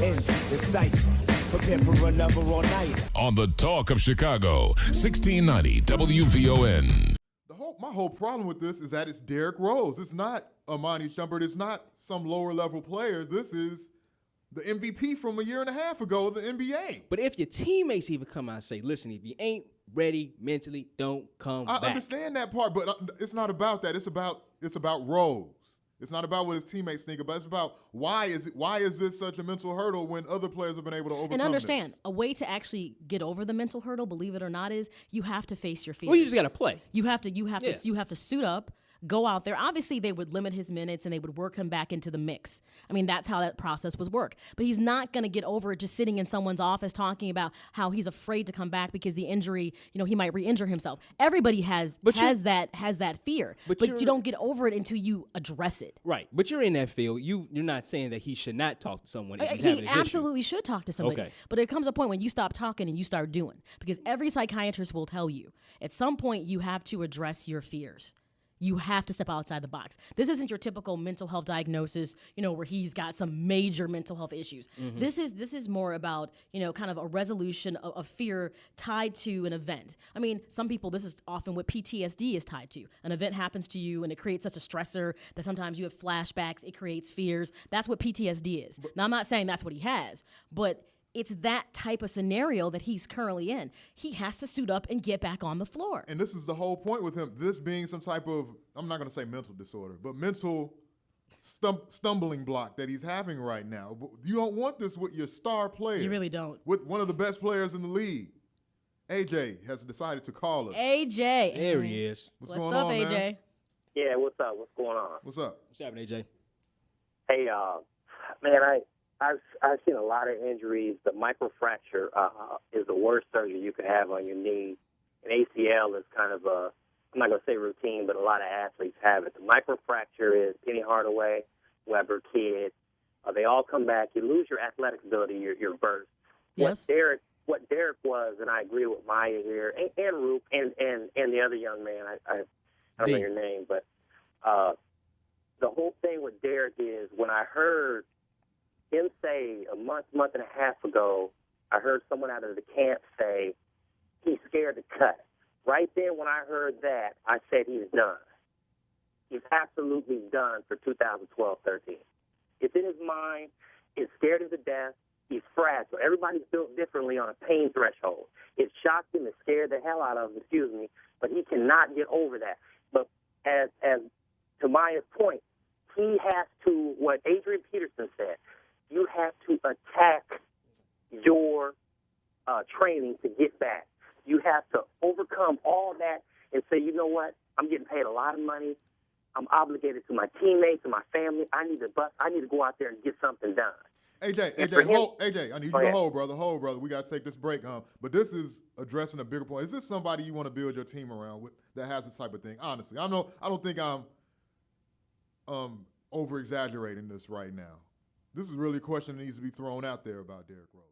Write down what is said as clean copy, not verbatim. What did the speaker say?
ends the Cypher. Prepare for another all night. On the Talk of Chicago, 1690 WVON. My whole problem with this is that it's Derrick Rose. It's not Amani Shumpert. It's not some lower level player. This is the MVP from a year and a half ago of the NBA. But if your teammates even come out and say, listen, if you ain't ready mentally, don't come back. I understand that part, but it's not about that. It's about Rose. It's not about what his teammates think about. It's about why is this such a mental hurdle when other players have been able to overcome And understand, this? a way to actually get over the mental hurdle, believe it or not, is you have to face your fears. Well, you just got to play. You have to suit up, go out there. Obviously, they would limit his minutes and they would work him back into the mix. I mean, that's how that process was work. But he's not going to get over it just sitting in someone's office talking about how he's afraid to come back because the injury, he might re-injure himself. Everybody has that fear. But you don't get over it until you address it. Right. But you're in that field. You're not saying that he should not talk to someone. He absolutely should talk to somebody. Okay. But it comes a point when you stop talking and you start doing. Because every psychiatrist will tell you, at some point you have to address your fears. You have to step outside the box. This isn't your typical mental health diagnosis, where he's got some major mental health issues. Mm-hmm. This is more about, kind of a resolution of fear tied to an event. I mean, some people, this is often what PTSD is tied to. An event happens to you and it creates such a stressor that sometimes you have flashbacks, it creates fears. That's what PTSD is. Now, I'm not saying that's what he has, but it's that type of scenario that he's currently in. He has to suit up and get back on the floor. And this is the whole point with him, this being some type of, I'm not going to say mental disorder, but mental stumbling block that he's having right now. You don't want this with your star player. You really don't. With one of the best players in the league. AJ has decided to call us. AJ. There he is. What's up, going on, AJ? man? Yeah, what's up? What's going on? What's up? What's happening, AJ? Hey, man, I've seen a lot of injuries. The microfracture is the worst surgery you could have on your knee. An ACL is kind of I'm not going to say routine, but a lot of athletes have it. The microfracture is Penny Hardaway, Weber, Kidd. They all come back. You lose your athletic ability, your burst. Yes. What Derrick was, and I agree with Maya here, and Roop, and the other young man, I don't know your name, but the whole thing with Derrick is when I heard him say a month and a half ago, I heard someone out of the camp say he's scared to cut. Right then when I heard that, I said he's done. He's absolutely done for 2012-13. It's in his mind. He's scared him to death. He's fragile. Everybody's built differently on a pain threshold. It shocked him. It scared the hell out of him, but he cannot get over that. But as to Maya's point, he has to, what Adrian Peterson said, you have to attack your training to get back. You have to overcome all that and say, you know what? I'm getting paid a lot of money. I'm obligated to my teammates and my family. I need to go out there and get something done. AJ, I need you to hold, brother. We got to take this break. But this is addressing a bigger point. Is this somebody you want to build your team around with that has this type of thing? Honestly, I don't think I'm over exaggerating this right now. This is really a question that needs to be thrown out there about Derrick Rose.